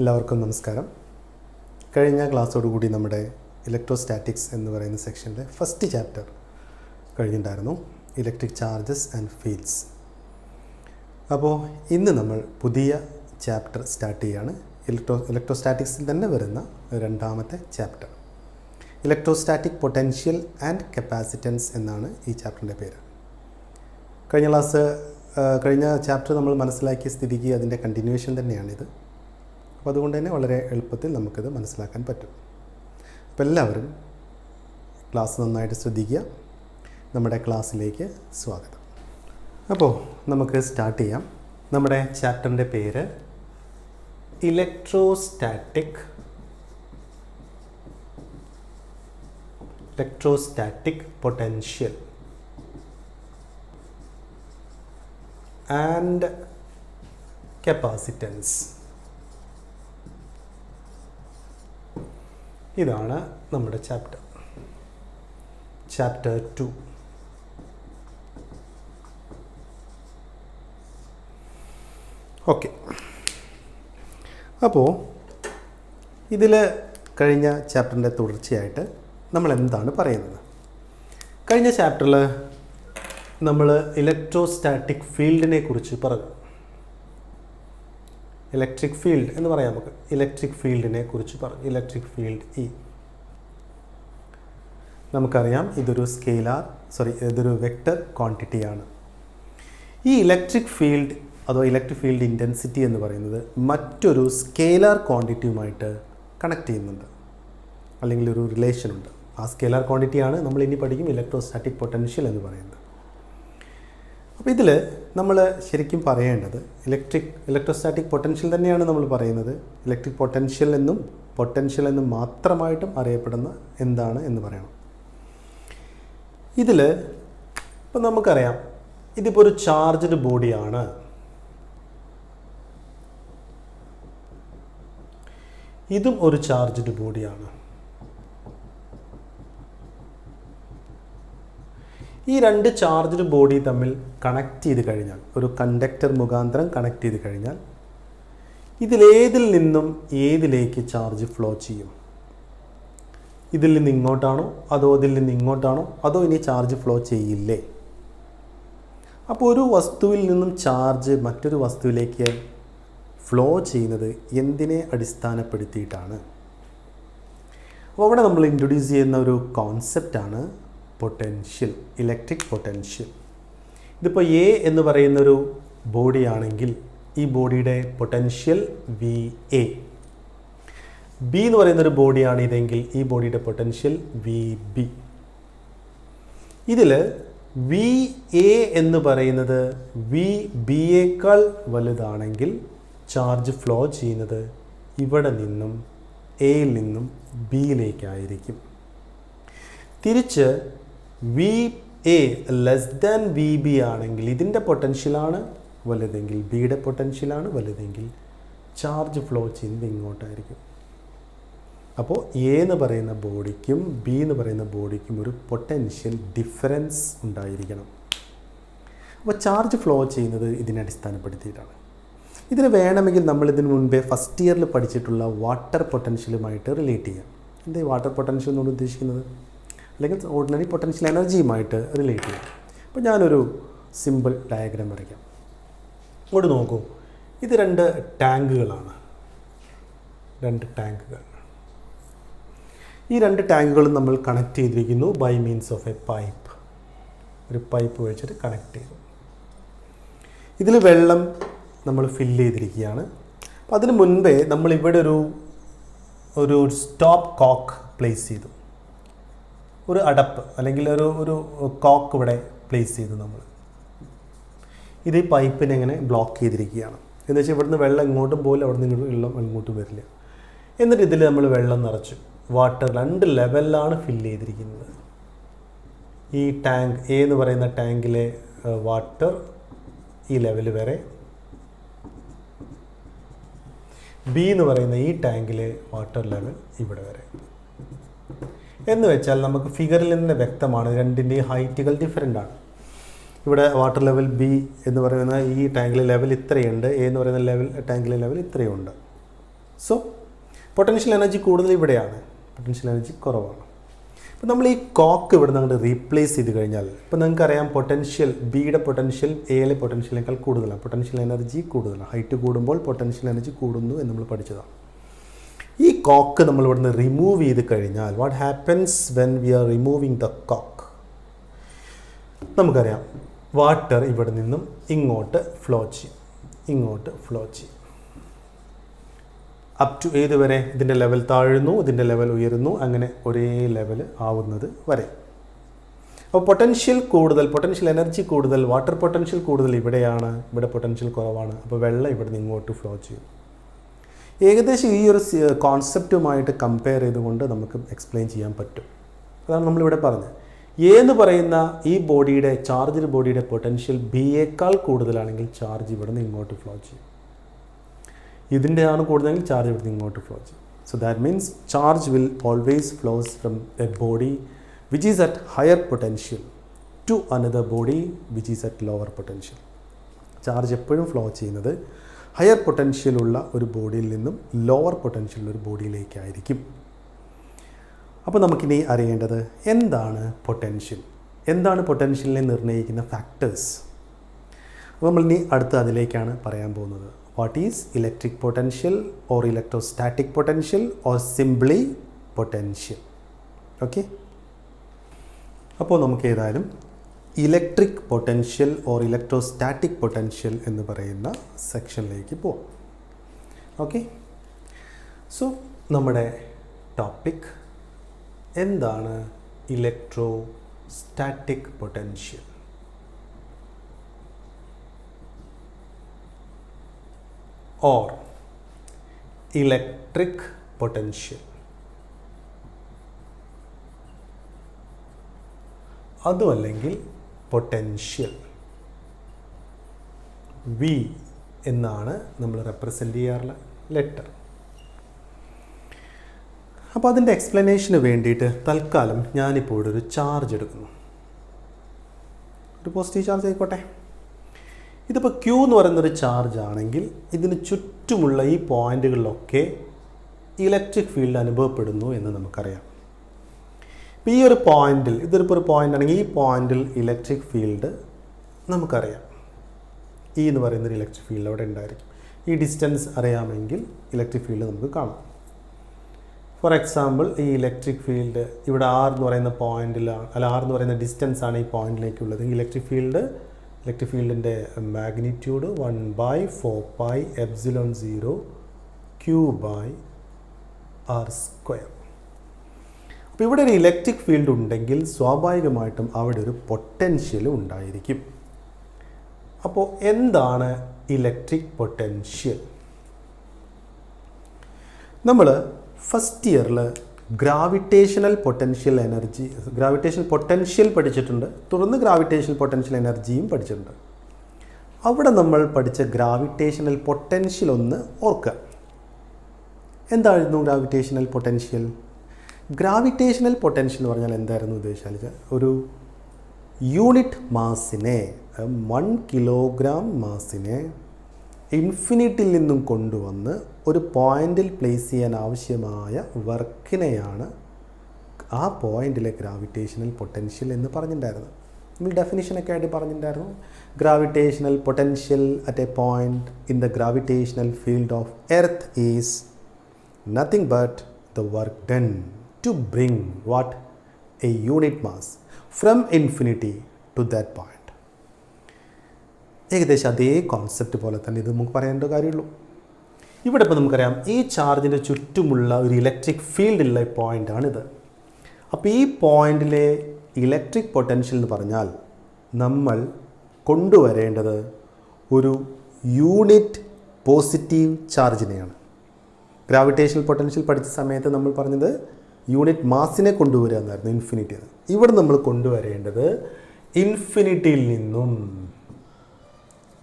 എല്ലാവർക്കും നമസ്കാരം. കഴിഞ്ഞ ക്ലാസ്സോടുകൂടി നമ്മുടെ ഇലക്ട്രോസ്റ്റാറ്റിക്സ് എന്ന് പറയുന്ന സെക്ഷനിലെ ഫസ്റ്റ് ചാപ്റ്റർ കഴിഞ്ഞിട്ടുണ്ടായിരുന്നു, ഇലക്ട്രിക് ചാർജസ് ആൻഡ് ഫീൽഡ്സ്. അപ്പോൾ ഇന്ന് നമ്മൾ പുതിയ ചാപ്റ്റർ സ്റ്റാർട്ട് ചെയ്യുകയാണ്. ഇലക്ട്രോസ്റ്റാറ്റിക്സിൽ തന്നെ വരുന്ന രണ്ടാമത്തെ chapter, electrostatic potential and capacitance എന്നാണ് ഈ ചാപ്റ്ററിൻ്റെ പേര്. കഴിഞ്ഞ ചാപ്റ്റർ നമ്മൾ മനസ്സിലാക്കിയ സ്ഥിതിക്ക് അതിൻ്റെ കണ്ടിന്യൂവേഷൻ തന്നെയാണിത്. അപ്പോൾ അതുകൊണ്ട് തന്നെ വളരെ എളുപ്പത്തിൽ നമുക്കിത് മനസ്സിലാക്കാൻ പറ്റും. അപ്പോൾ എല്ലാവരും ക്ലാസ് നന്നായിട്ട് ശ്രദ്ധിക്കുക. നമ്മുടെ ക്ലാസ്സിലേക്ക് സ്വാഗതം. അപ്പോൾ നമുക്ക് സ്റ്റാർട്ട് ചെയ്യാം. നമ്മുടെ ചാപ്റ്ററിൻ്റെ പേര് ഇലക്ട്രോസ്റ്റാറ്റിക് പൊട്ടൻഷ്യൽ ആൻഡ് കപ്പാസിറ്റൻസ്. ഇതാണ് നമ്മുടെ ചാപ്റ്റർ 2. ഓക്കെ, അപ്പോൾ ഇതിൽ കഴിഞ്ഞ ചാപ്റ്ററിൻ്റെ തുടർച്ചയായിട്ട് നമ്മൾ എന്താണ് പറയുന്നത്? കഴിഞ്ഞ ചാപ്റ്ററിൽ നമ്മൾ ഇലക്ട്രോസ്റ്റാറ്റിക് ഫീൽഡിനെ കുറിച്ച് പറഞ്ഞു. ഇലക്ട്രിക് ഫീൽഡ് എന്ന് പറയാം നമുക്ക്. ഇലക്ട്രിക് ഫീൽഡിനെ കുറിച്ച് പറഞ്ഞു. ഇലക്ട്രിക് ഫീൽഡ് ഇ നമുക്കറിയാം, ഇതൊരു വെക്റ്റർ ക്വാണ്ടിറ്റിയാണ്. ഈ electric field electric field intensity എന്ന് പറയുന്നത് മറ്റൊരു സ്കേലാർ ക്വാണ്ടിറ്റിയുമായിട്ട് കണക്ട് ചെയ്യുന്നുണ്ട്, അല്ലെങ്കിൽ ഒരു റിലേഷനുണ്ട്. ആ സ്കേലാർ ക്വാണ്ടിറ്റിയാണ് നമ്മൾ ഇനി പഠിക്കും ഇലക്ട്രോസ്റ്റാറ്റിക് പൊട്ടൻഷ്യൽ എന്ന് പറയുന്നത്. അപ്പോൾ ഇതിൽ നമ്മൾ ശരിക്കും പറയേണ്ടത് ഇലക്ട്രോസ്റ്റാറ്റിക് പൊട്ടൻഷ്യൽ തന്നെയാണ് നമ്മൾ പറയുന്നത്. ഇലക്ട്രിക് പൊട്ടൻഷ്യൽ എന്നും മാത്രമായിട്ടും അറിയപ്പെടുന്ന എന്താണ് എന്ന് പറയണം. ഇതിൽ ഇപ്പോൾ നമുക്കറിയാം, ഇതിപ്പോൾ ഒരു ചാർജ്ഡ് ബോഡിയാണ്. ഇതും ഒരു ചാർജ്ഡ് ബോഡിയാണ്. ഈ രണ്ട് ചാർജ്ഡ് ബോഡി തമ്മിൽ കണക്ട് ചെയ്ത് കഴിഞ്ഞാൽ, ഒരു കണ്ടക്ടർ മുഖാന്തരം കണക്ട് ചെയ്ത് കഴിഞ്ഞാൽ, ഇതിലേതിൽ നിന്നും ഏതിലേക്ക് ചാർജ് ഫ്ലോ ചെയ്യും? ഇതിൽ നിന്ന് ഇങ്ങോട്ടാണോ അതോ ഇതിൽ നിന്ന് ഇങ്ങോട്ടാണോ അതോ ഇനി ചാർജ് ഫ്ലോ ചെയ്യില്ലേ? അപ്പോൾ ഒരു വസ്തുവിൽ നിന്നും ചാർജ് മറ്റൊരു വസ്തുവിലേക്ക് ഫ്ലോ ചെയ്യുന്നത് എന്തിനെ അടിസ്ഥാനപ്പെടുത്തിയിട്ടാണ്? അപ്പോൾ അവിടെ നമ്മൾ ഇൻട്രൊഡ്യൂസ് ചെയ്യുന്ന ഒരു കോൺസെപ്റ്റാണ് പൊട്ടൻഷ്യൽ, ഇലക്ട്രിക് പൊട്ടൻഷ്യൽ. ഇതിപ്പോൾ എ എന്ന് പറയുന്നൊരു ബോഡിയാണെങ്കിൽ ഈ ബോഡിയുടെ പൊട്ടൻഷ്യൽ VA. ബി എന്ന് പറയുന്നൊരു ബോഡിയാണ് ഇതെങ്കിൽ ഈ ബോഡിയുടെ പൊട്ടൻഷ്യൽ VB. ഇതിൽ VA എന്ന് പറയുന്നത് VBയേക്കാൾ വലുതാണെങ്കിൽ ചാർജ് ഫ്ലോ ചെയ്യുന്നത് ഇവിടെ നിന്നും എയിൽ നിന്നും ബിയിലേക്കായിരിക്കും. തിരിച്ച് VA ലെസ് ദാൻ VB ആണെങ്കിൽ ഇതിൻ്റെ പൊട്ടൻഷ്യലാണ് വലുതെങ്കിൽ, ബിയുടെ പൊട്ടൻഷ്യലാണ് വലുതെങ്കിൽ ചാർജ് ഫ്ലോ ചെയ്യുന്നത് ഇങ്ങോട്ടായിരിക്കും. അപ്പോൾ എ എന്ന് പറയുന്ന ബോഡിക്കും ബി എന്ന് പറയുന്ന ബോഡിക്കും ഒരു പൊട്ടൻഷ്യൽ ഡിഫറൻസ് ഉണ്ടായിരിക്കണം. അപ്പോൾ ചാർജ് ഫ്ലോ ചെയ്യുന്നത് ഇതിനെ അടിസ്ഥാനപ്പെടുത്തിയിട്ടാണ്. ഇതിന് വേണമെങ്കിൽ നമ്മൾ ഇതിനു മുൻപേ ഫസ്റ്റ് ഇയറിൽ പഠിച്ചിട്ടുള്ള വാട്ടർ പൊട്ടൻഷ്യലുമായിട്ട് റിലേറ്റ് ചെയ്യാം. എന്താ ഈ വാട്ടർ പൊട്ടൻഷ്യൽ എന്നോട് ഉദ്ദേശിക്കുന്നത്? അല്ലെങ്കിൽ ഓർഡിനറി പൊട്ടൻഷ്യൽ എനർജിയുമായിട്ട് റിലേറ്റ് ചെയ്യാം. അപ്പോൾ ഞാനൊരു സിമ്പിൾ ഡയഗ്രാം വരയ്ക്കാം. ഇങ്ങോട്ട് നോക്കൂ, ഇത് രണ്ട് ടാങ്കുകളാണ്. ഈ രണ്ട് ടാങ്കുകളും നമ്മൾ കണക്ട് ചെയ്തിരിക്കുന്നു by means of a pipe. ഒരു പൈപ്പ് വെച്ചിട്ട് കണക്ട് ചെയ്തു. ഇതിൽ വെള്ളം നമ്മൾ ഫില്ല് ചെയ്തിരിക്കുകയാണ്. അപ്പോൾ അതിന് മുൻപേ നമ്മളിവിടെ ഒരു സ്റ്റോപ്പ് കോക്ക് പ്ലേസ് ചെയ്തു. ഒരു അടപ്പ് അല്ലെങ്കിൽ ഒരു കോക്ക് ഇവിടെ പ്ലേസ് ചെയ്തു നമ്മൾ. ഇത് ഈ പൈപ്പിനെ ഇങ്ങനെ ബ്ലോക്ക് ചെയ്തിരിക്കുകയാണ്. എന്ന് വെച്ചാൽ ഇവിടുന്ന് വെള്ളം ഇങ്ങോട്ടും പോലും അവിടെ നിന്ന് വെള്ളം ഇങ്ങോട്ടും വരില്ല. എന്നിട്ട് ഇതിൽ നമ്മൾ വെള്ളം നിറച്ചു. വാട്ടർ 2 ലെവലിലാണ് ഫില്ല് ചെയ്തിരിക്കുന്നത്. ഈ ടാങ്ക് എ എന്ന് പറയുന്ന ടാങ്കിലെ വാട്ടർ ഈ ലെവൽ വരെ, ബി എന്ന് പറയുന്ന ഈ ടാങ്കിലെ വാട്ടർ ലെവൽ ഇവിടെ വരെ. എന്ന് വെച്ചാൽ നമുക്ക് ഫിഗറിൽ നിന്ന് വ്യക്തമാണ് രണ്ടിൻ്റെയും ഹൈറ്റുകൾ ഡിഫറെൻ്റ് ആണ്. ഇവിടെ വാട്ടർ ലെവൽ ബി എന്ന് പറയുന്ന ഈ ടാങ്കിലെ ലെവൽ ഇത്രയുണ്ട്, എ എന്ന് പറയുന്ന ടാങ്കിലെ ലെവൽ ഇത്രയുണ്ട്. സോ പൊട്ടൻഷ്യൽ എനർജി കൂടുതൽ ഇവിടെയാണ്, പൊട്ടൻഷ്യൽ എനർജി കുറവാണ്. അപ്പോൾ നമ്മൾ ഈ കോക്ക് ഇവിടെ നിന്ന് റീപ്ലേസ് ചെയ്ത് കഴിഞ്ഞാൽ ഇപ്പോൾ നിങ്ങൾക്കറിയാം പൊട്ടൻഷ്യൽ ബിയുടെ പൊട്ടൻഷ്യൽ എയിലെ പൊട്ടൻഷ്യലിനേക്കാൾ കൂടുതലാണ്, പൊട്ടൻഷ്യൽ എനർജി കൂടുതലാണ്. ഹൈറ്റ് കൂടുമ്പോൾ പൊട്ടൻഷ്യൽ എനർജി കൂടുന്നു എന്ന് നമ്മൾ പഠിച്ചതാണ്. ഈ കോക്ക് നമ്മൾ ഇവിടുന്ന് റിമൂവ് ചെയ്ത് കഴിഞ്ഞാൽ what happens when we are removing the cock? നമുക്കറിയാം വാട്ടർ ഇവിടെ നിന്നും ഇങ്ങോട്ട് ഫ്ലോ ചെയ്യും, അപ് ടു ഏതുവരെ? ഇതിൻ്റെ ലെവൽ താഴുന്നു, ഇതിൻ്റെ ലെവൽ ഉയരുന്നു, അങ്ങനെ ഒരേ ലെവൽ ആവുന്നത് വരെ. അപ്പോൾ പൊട്ടൻഷ്യൽ കൂടുതൽ, പൊട്ടൻഷ്യൽ എനർജി കൂടുതൽ, വാട്ടർ പൊട്ടൻഷ്യൽ കൂടുതൽ ഇവിടെയാണ്, ഇവിടെ പൊട്ടൻഷ്യൽ കുറവാണ്. അപ്പോൾ വെള്ളം ഇവിടെ നിന്ന് ഇങ്ങോട്ട് ഫ്ലോ ചെയ്യും. ഏകദേശം ഈ ഒരു കോൺസെപ്റ്റുമായിട്ട് കമ്പയർ ചെയ്തുകൊണ്ട് നമുക്ക് എക്സ്പ്ലെയിൻ ചെയ്യാൻ പറ്റും. അതാണ് നമ്മളിവിടെ പറഞ്ഞത്. എ എന്ന് പറയുന്ന ഈ ബോഡിയുടെ, ചാർജ്ഡ് ബോഡിയുടെ പൊട്ടൻഷ്യൽ ബിയേക്കാൾ കൂടുതലാണെങ്കിൽ ചാർജ് ഇവിടെ നിന്ന് ഇങ്ങോട്ട് ഫ്ലോ ചെയ്യും. ഇതിൻ്റെ ആണ് കൂടുതലെങ്കിൽ ചാർജ് ഇവിടെ നിന്ന് ഇങ്ങോട്ട് ഫ്ലോ ചെയ്യും. So that means charge will always flows from a body which is at higher potential to another body which is at lower potential. Charge എപ്പോഴും ഫ്ലോ ചെയ്യുന്നത് ഹയർ പൊട്ടൻഷ്യലുള്ള ഒരു ബോഡിയിൽ നിന്നും ലോവർ പൊട്ടൻഷ്യലുള്ള ഒരു ബോഡിയിലേക്കായിരിക്കും. അപ്പോൾ നമുക്കിനി അറിയേണ്ടത് എന്താണ് പൊട്ടൻഷ്യൽ, എന്താണ് പൊട്ടൻഷ്യലിനെ നിർണ്ണയിക്കുന്ന ഫാക്ടേഴ്സ്. അപ്പോൾ നമ്മൾ ഇനി അടുത്ത അതിലേക്കാണ് പറയാൻ പോകുന്നത്. What is electric potential or electrostatic potential or simply potential. Okay, അപ്പോൾ നമുക്ക് ഏതായാലും electric potential or electrostatic potential എന്ന് പറയുന്ന സെക്ഷനിലേക്ക് പോവാം. ഓക്കെ, സോ നമ്മുടെ ടോപ്പിക് എന്താണ് electrostatic potential. Or electric potential. അതുമല്ലെങ്കിൽ പൊട്ടൻഷ്യൽ. വി എന്നാണ് നമ്മൾ റെപ്രസെൻ്റ് ചെയ്യാറുള്ള ലെറ്റർ. അപ്പോൾ അതിൻ്റെ എക്സ്പ്ലനേഷന് വേണ്ടിയിട്ട് തൽക്കാലം ഞാനിപ്പോൾ ഇവിടെ ഒരു ചാർജ് എടുക്കുന്നു, ഒരു പോസിറ്റീവ് ചാർജ് ആയിക്കോട്ടെ. ഇതിപ്പോൾ ക്യൂ എന്ന് പറയുന്നൊരു ചാർജ് ആണെങ്കിൽ ഇതിന് ചുറ്റുമുള്ള ഈ പോയിന്റുകളിലൊക്കെ ഇലക്ട്രിക് ഫീൽഡ് അനുഭവപ്പെടുന്നു എന്ന് നമുക്കറിയാം. ഇപ്പോൾ ഈ ഒരു പോയിന്റിൽ, ഇതൊരിപ്പോൾ ഒരു പോയിന്റ് ആണെങ്കിൽ ഈ പോയിന്റിൽ ഇലക്ട്രിക് ഫീൽഡ് നമുക്കറിയാം. ഈ എന്ന് പറയുന്നൊരു ഇലക്ട്രിക് ഫീൽഡ് അവിടെ ഉണ്ടായിരിക്കും. ഈ ഡിസ്റ്റൻസ് അറിയാമെങ്കിൽ ഇലക്ട്രിക് ഫീൽഡ് നമുക്ക് കാണാം. ഫോർ എക്സാമ്പിൾ ഈ ഇലക്ട്രിക് ഫീൽഡ് ഇവിടെ ആർ എന്ന് പറയുന്ന പോയിന്റിലാണ്, അല്ല ആർ എന്ന് പറയുന്ന ഡിസ്റ്റൻസ് ആണ് ഈ പോയിന്റിലേക്കുള്ളത്. Electric ഫീൽഡിൻ്റെ magnitude 1/4πε0 Q/r². അപ്പോൾ ഇവിടെ ഒരു ഇലക്ട്രിക് ഫീൽഡ് ഉണ്ടെങ്കിൽ സ്വാഭാവികമായിട്ടും അവിടെ ഒരു പൊട്ടൻഷ്യൽ ഉണ്ടായിരിക്കും. അപ്പോൾ എന്താണ് ഇലക്ട്രിക് പൊട്ടൻഷ്യൽ? നമ്മൾ ഫസ്റ്റ് ഇയറിൽ ഗ്രാവിറ്റേഷണൽ പൊട്ടൻഷ്യൽ പഠിച്ചിട്ടുണ്ട്. തുടർന്ന് ഗ്രാവിറ്റേഷണൽ പൊട്ടൻഷ്യൽ എനർജിയും പഠിച്ചിട്ടുണ്ട്. അവിടെ നമ്മൾ പഠിച്ച ഗ്രാവിറ്റേഷണൽ പൊട്ടൻഷ്യൽ ഒന്ന് ഓർക്കുക. എന്തായിരുന്നു ഗ്രാവിറ്റേഷണൽ പൊട്ടൻഷ്യൽ? ഗ്രാവിറ്റേഷണൽ പൊട്ടൻഷ്യൽ എന്ന് പറഞ്ഞാൽ എന്തായിരുന്നു ഉദ്ദേശിച്ചാൽ, ഒരു യൂണിറ്റ് മാസിനെ, 1 കിലോഗ്രാം മാസിനെ ഇൻഫിനിറ്റിയിൽ നിന്നും കൊണ്ടുവന്ന് ഒരു പോയിന്റിൽ പ്ലേസ് ചെയ്യാൻ ആവശ്യമായ വർക്കിനെയാണ് ആ പോയിന്റിലെ ഗ്രാവിറ്റേഷണൽ പൊട്ടൻഷ്യൽ എന്ന് പറഞ്ഞിട്ടുണ്ടായിരുന്നു. നമ്മൾ ഡെഫിനിഷനൊക്കെ ആയിട്ട് പറഞ്ഞിട്ടുണ്ടായിരുന്നു. Gravitational potential at a point in the gravitational field of earth is nothing but the work done to bring what a unit mass from infinity to that point. ഏകദേശം അതേ കോൺസെപ്റ്റ് പോലെ തന്നെ ഇത് നമുക്ക് പറയേണ്ട കാര്യമുള്ളൂ. ഇവിടെ ഇപ്പോൾ നമുക്കറിയാം ഈ ചാർജിൻ്റെ ചുറ്റുമുള്ള ഒരു ഇലക്ട്രിക് ഫീൽഡുള്ള പോയിൻ്റാണിത്. അപ്പോൾ ഈ പോയിന്റിലെ ഇലക്ട്രിക് പൊട്ടൻഷ്യൽ എന്ന് പറഞ്ഞാൽ നമ്മൾ കൊണ്ടുവരേണ്ടത് ഒരു യൂണിറ്റ് പോസിറ്റീവ് ചാർജിനെയാണ്. ഗ്രാവിറ്റേഷണൽ പൊട്ടൻഷ്യൽ പഠിച്ച സമയത്ത് നമ്മൾ പറഞ്ഞത് യൂണിറ്റ് മാസിനെ കൊണ്ടുവരിക എന്നായിരുന്നു, ഇൻഫിനിറ്റി. ഇവിടെ നമ്മൾ കൊണ്ടുവരേണ്ടത് ഇൻഫിനിറ്റിയിൽ നിന്നും,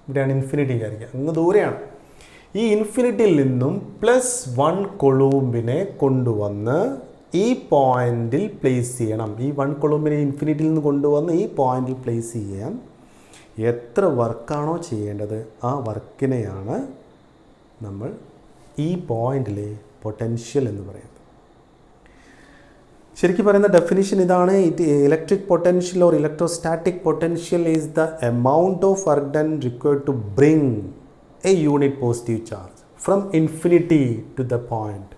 ഇവിടെയാണ് ഇൻഫിനിറ്റി വിചാരിക്കുക, അങ്ങ് ദൂരെയാണ്. ഈ ഇൻഫിനിറ്റിയിൽ നിന്നും +1 കൊളൂമ്പിനെ കൊണ്ടുവന്ന് ഈ പോയിന്റിൽ പ്ലേസ് ചെയ്യണം. ഈ 1 കൊളൂമ്പിനെ ഇൻഫിനിറ്റിയിൽ നിന്ന് കൊണ്ടുവന്ന് ഈ പോയിന്റിൽ പ്ലേസ് ചെയ്യാൻ എത്ര വർക്കാണോ ചെയ്യേണ്ടത് ആ വർക്കിനെയാണ് നമ്മൾ ഈ പോയിന്റിലെ പൊട്ടൻഷ്യൽ എന്ന് പറയുന്നത്. ശരിക്കും പറയുന്ന ഡെഫിനിഷൻ ഇതാണ്. Electric potential or electrostatic potential is the amount of work done required to bring a unit positive charge from infinity to the point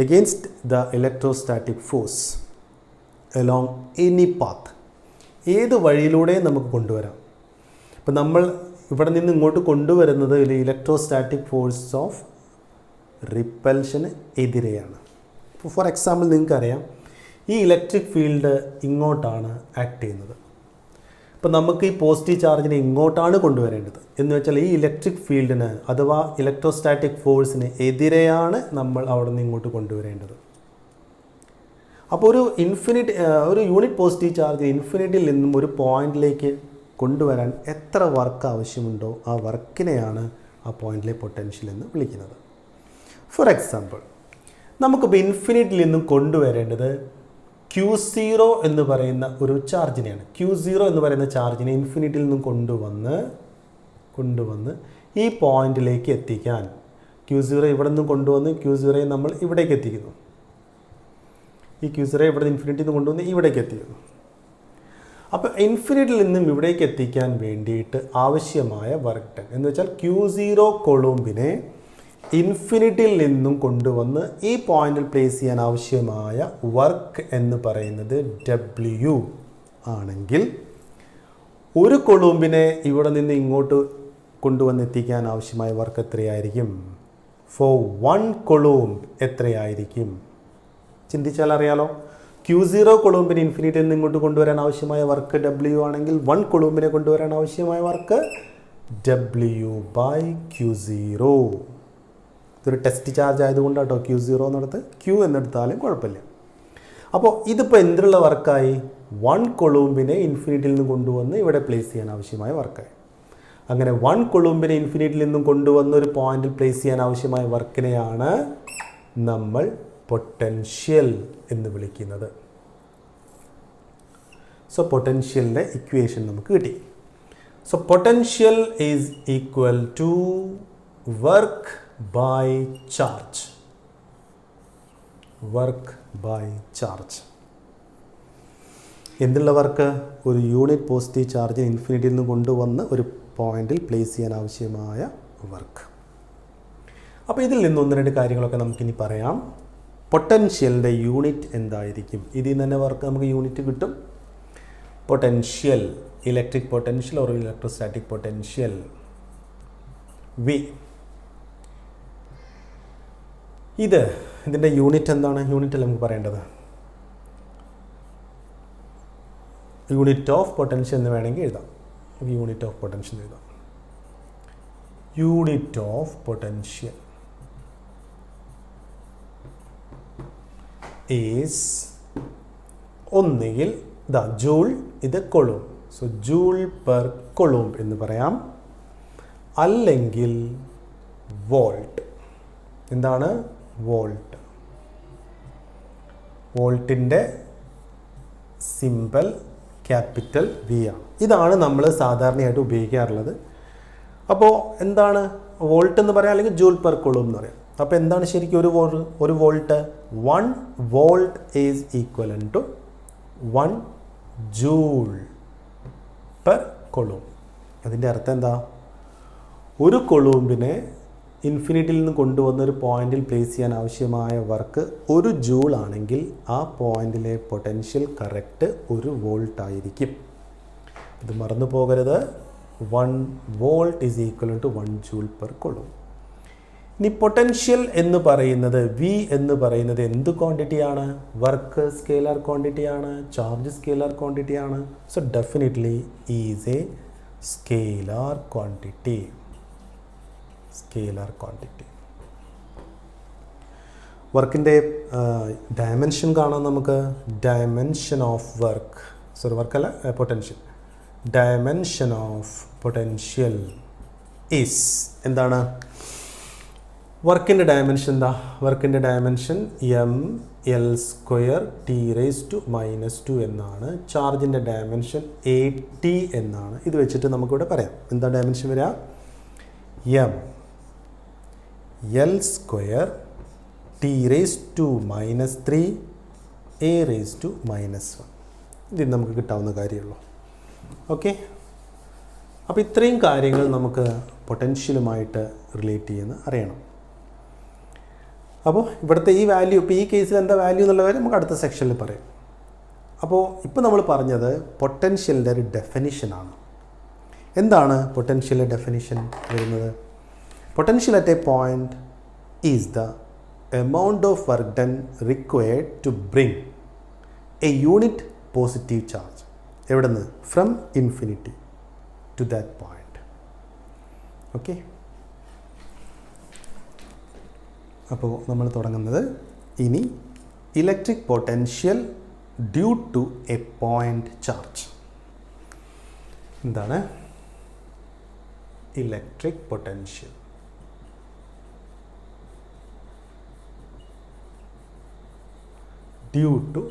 against the electrostatic force along any path. ഏത് വഴിയിലൂടെ നമുക്ക് കൊണ്ടുവരാം. ഇപ്പം നമ്മൾ ഇവിടെ നിന്ന് ഇങ്ങോട്ട് കൊണ്ടുവരുന്നത് ഒരു ഇലക്ട്രോസ്റ്റാറ്റിക് ഫോഴ്സ് ഓഫ് റിപ്പൽഷന് എതിരെയാണ്. ഇപ്പോൾ ഫോർ എക്സാമ്പിൾ നിങ്ങൾക്കറിയാം, ഈ ഇലക്ട്രിക് ഫീൽഡ് ഇങ്ങോട്ടാണ് ആക്ട് ചെയ്യുന്നത്. ഇപ്പം നമുക്ക് ഈ പോസിറ്റീവ് ചാർജിനെ ഇങ്ങോട്ടാണ് കൊണ്ടുവരേണ്ടത്. എന്ന് വെച്ചാൽ ഈ ഇലക്ട്രിക് ഫീൽഡിന് അഥവാ ഇലക്ട്രോസ്റ്റാറ്റിക് ഫോഴ്സിന് എതിരെയാണ് നമ്മൾ അവിടെ നിന്ന് ഇങ്ങോട്ട് കൊണ്ടുവരേണ്ടത്. അപ്പോൾ ഒരു യൂണിറ്റ് പോസിറ്റീവ് ചാർജ് ഇൻഫിനിറ്റിയിൽ നിന്നും ഒരു പോയിന്റിലേക്ക് കൊണ്ടുവരാൻ എത്ര വർക്ക് ആവശ്യമുണ്ടോ ആ വർക്കിനെയാണ് ആ പോയിന്റിലെ പൊട്ടൻഷ്യൽ എന്ന് വിളിക്കുന്നത്. ഫോർ എക്സാമ്പിൾ, നമുക്കിപ്പോൾ ഇൻഫിനിറ്റിയിൽ നിന്നും കൊണ്ടുവരേണ്ടത് Q0 എന്ന് പറയുന്ന ഒരു ചാർജിനെയാണ്. Q0 എന്ന് പറയുന്ന ചാർജിനെ ഇൻഫിനിറ്റിയിൽ നിന്നും കൊണ്ടുവന്ന് ഈ പോയിന്റിലേക്ക് എത്തിക്കാൻ Q0 ഇവിടെ നിന്നും കൊണ്ടുവന്ന് Q0യെ നമ്മൾ ഇവിടേക്ക് എത്തിക്കുന്നു. ഈ Q0 ഇവിടെ ഇൻഫിനിറ്റിയിൽ നിന്ന് കൊണ്ടുവന്ന് ഇവിടേക്ക് എത്തിക്കുന്നു. അപ്പോൾ ഇൻഫിനിറ്റിയിൽ നിന്നും ഇവിടേക്ക് എത്തിക്കാൻ വേണ്ടിയിട്ട് ആവശ്യമായ വർക്ക് ഡൺ എന്ന് വെച്ചാൽ Q0 കൊളംബിനെ ഇൻഫിനിറ്റിയിൽ നിന്നും കൊണ്ടുവന്ന് ഈ പോയിന്റിൽ പ്ലേസ് ചെയ്യാൻ ആവശ്യമായ വർക്ക് എന്ന് പറയുന്നത് W ആണെങ്കിൽ, ഒരു കൊളംബിനെ ഇവിടെ നിന്ന് ഇങ്ങോട്ട് കൊണ്ടുവന്ന് എത്തിക്കാൻ ആവശ്യമായ വർക്ക് എത്രയായിരിക്കും? ഫോർ 1 കൊളംബ് എത്രയായിരിക്കും? ചിന്തിച്ചാൽ അറിയാലോ. Q0 കൊളംബിനെ ഇൻഫിനിറ്റിയിൽ നിന്ന് ഇങ്ങോട്ട് കൊണ്ടുവരാൻ ആവശ്യമായ വർക്ക് W ആണെങ്കിൽ 1 കൊളംബിനെ കൊണ്ടുവരാൻ ആവശ്യമായ വർക്ക് W/Q0. ഇതൊരു ടെസ്റ്റ് ചാർജ് ആയതുകൊണ്ട് കേട്ടോ Q0 എന്നെടുത്ത് Q എന്നെടുത്താലും കുഴപ്പമില്ല. അപ്പോൾ ഇതിപ്പോൾ എന്തിനുള്ള വർക്കായി? 1 കൊളംബിനെ ഇൻഫിനിറ്റിയിൽ നിന്ന് കൊണ്ടുവന്ന് ഇവിടെ പ്ലേസ് ചെയ്യാൻ ആവശ്യമായ വർക്കായി. അങ്ങനെ 1 കൊളംബിനെ ഇൻഫിനിറ്റിയിൽ നിന്നും കൊണ്ടുവന്ന് ഒരു പോയിന്റിൽ പ്ലേസ് ചെയ്യാൻ ആവശ്യമായ വർക്കിനെയാണ് നമ്മൾ പൊട്ടൻഷ്യൽ എന്ന് വിളിക്കുന്നത്. സോ പൊട്ടൻഷ്യലിൻ്റെ ഇക്വേഷൻ നമുക്ക് കിട്ടി. So potential is equal to work by charge. എന്തുള്ള വർക്ക്? ഒരു യൂണിറ്റ് പോസിറ്റീവ് ചാർജ് ഇൻഫിനിറ്റിയിൽ നിന്ന് കൊണ്ടുവന്ന് ഒരു പോയിന്റിൽ പ്ലേസ് ചെയ്യാൻ ആവശ്യമായ വർക്ക്. അപ്പോൾ ഇതിൽ നിന്ന് 1-2 കാര്യങ്ങളൊക്കെ നമുക്കിനി പറയാം. പൊട്ടൻഷ്യലിൻ്റെ യൂണിറ്റ് എന്തായിരിക്കും? ഇതിൽ നിന്ന് തന്നെ വർക്ക് നമുക്ക് യൂണിറ്റ് കിട്ടും. Potential, electric potential or electrostatic potential V. ഇതിൻ്റെ യൂണിറ്റ് എന്താണ്? യൂണിറ്റല്ല നമുക്ക് പറയേണ്ടത്. യൂണിറ്റ് ഓഫ് പൊട്ടൻഷ്യൽ എന്ന് വേണമെങ്കിൽ എഴുതാം. യൂണിറ്റ് ഓഫ് പൊട്ടൻഷ്യൽ എഴുതാം. യൂണിറ്റ് ഓഫ് പൊട്ടൻഷ്യൽ ഈസ് ഒന്നുകിൽ ജൂൾ, ഇത് കൊളൂം. സോ ജൂൾ പെർ കൊളൂം എന്ന് പറയാം. അല്ലെങ്കിൽ വോൾട്ട്. എന്താണ്? വോൾട്ട്. വോൾട്ടിൻ്റെ സിമ്പൽ ക്യാപിറ്റൽ V ആണ്. ഇതാണ് നമ്മൾ സാധാരണയായിട്ട് ഉപയോഗിക്കാറുള്ളത്. അപ്പോൾ എന്താണ് വോൾട്ട് എന്ന് പറയാം, അല്ലെങ്കിൽ ജൂൾ പെർ കൊളൂം എന്ന് പറയാം. അപ്പോൾ എന്താണ് ശരിക്കും ഒരു volt? 1 volt is equal to 1 joule per coulomb. അതിൻ്റെ അർത്ഥം എന്താ? ഒരു കൊളൂമ്പിനെ ഇൻഫിനിറ്റിയിൽ നിന്ന് കൊണ്ടുവന്ന ഒരു പോയിന്റിൽ പ്ലേസ് ചെയ്യാൻ ആവശ്യമായ വർക്ക് 1 ജൂൾ ആണെങ്കിൽ ആ പോയിന്റിലെ പൊട്ടൻഷ്യൽ കറക്റ്റ് 1 വോൾട്ട് ആയിരിക്കും. ഇത് മറന്നു പോകരുത്. 1 volt is equal to 1 joule per coulomb. ഇനി പൊട്ടൻഷ്യൽ എന്ന് പറയുന്നത് V എന്ന് പറയുന്നത് എന്ത് ക്വാണ്ടിറ്റിയാണ്? വർക്ക് സ്കേലാർ ക്വാണ്ടിറ്റിയാണ്, ചാർജ് സ്കേലാർ ക്വാണ്ടിറ്റിയാണ്. So definitely is a scalar quantity. വർക്കിൻ്റെ ഡയമെൻഷൻ കാണാം നമുക്ക്. ഡയമെൻഷൻ ഓഫ് വർക്ക്, സോറി വർക്കല്ല, potential. Dimension of potential is എന്താണ്? വർക്കിൻ്റെ ഡയമെൻഷൻ എന്താ? വർക്കിൻ്റെ ഡയമെൻഷൻ ml² T⁻² എന്നാണ്. ചാർജിൻ്റെ ഡയമെൻഷൻ AT എന്നാണ്. ഇത് വെച്ചിട്ട് നമുക്കിവിടെ പറയാം. എന്താ ഡയമെൻഷൻ വരിക? m L square t raised to minus 3 a raised to minus 1. ഇത് നമുക്ക് കിട്ടാവുന്ന കാര്യമുള്ളൂ. ഓക്കെ, അപ്പോൾ ഇത്രയും കാര്യങ്ങൾ നമുക്ക് പൊട്ടൻഷ്യലുമായിട്ട് റിലേറ്റ് ചെയ്യുന്ന അറിയണം. അപ്പോൾ ഇവിടുത്തെ ഈ വാല്യൂ, ഇപ്പോൾ ഈ കേസിൽ എന്താ വാല്യൂ എന്നുള്ള കാര്യം നമുക്ക് അടുത്ത സെക്ഷനിൽ പറയാം. അപ്പോൾ ഇപ്പോൾ നമ്മൾ പറഞ്ഞത് പൊട്ടൻഷ്യലിൻ്റെ ഒരു ഡെഫിനിഷനാണ്. എന്താണ് പൊട്ടൻഷ്യലിൻ്റെ ഡെഫിനിഷൻ വരുന്നത്? Potential at a point is the amount of work done required to bring a unit positive charge എവിടെ നിന്ന്? From infinity to that point. Okay, അപ്പോൾ നമ്മൾ തുടങ്ങുന്നത് ഇനി electric potential due to a point charge. എന്താണ് electric potential? Due to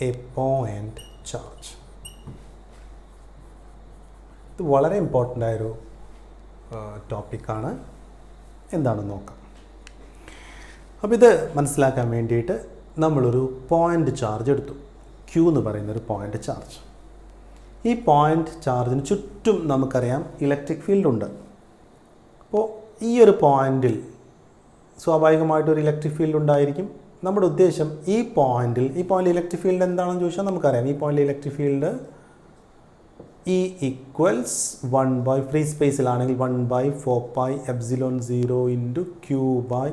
a point charge. ഇത് വളരെ important ആയൊരു ടോപ്പിക്കാണ്. എന്താണെന്ന് നോക്കാം. അപ്പോൾ ഇത് മനസ്സിലാക്കാൻ വേണ്ടിയിട്ട് നമ്മളൊരു പോയിൻ്റ് ചാർജ് എടുത്തു. Q എന്ന് പറയുന്നൊരു പോയിൻ്റ് ചാർജ്. ഈ പോയിൻ്റ് ചാർജിന് ചുറ്റും നമുക്കറിയാം ഇലക്ട്രിക് ഫീൽഡുണ്ട്. അപ്പോൾ ഈ ഒരു പോയിൻ്റിൽ സ്വാഭാവികമായിട്ടൊരു ഇലക്ട്രിക് ഫീൽഡ് ഉണ്ടായിരിക്കും. നമ്മുടെ ഉദ്ദേശം ഈ പോയിൻ്റിൽ ഇലക്ട്രിക് ഫീൽഡ് എന്താണെന്ന് ചോദിച്ചാൽ നമുക്കറിയാം. ഈ പോയിൻ്റിൽ electric field E equals 1 free സ്പേസിലാണെങ്കിൽ 1/4πε0 ഇൻറ്റു Q ബൈ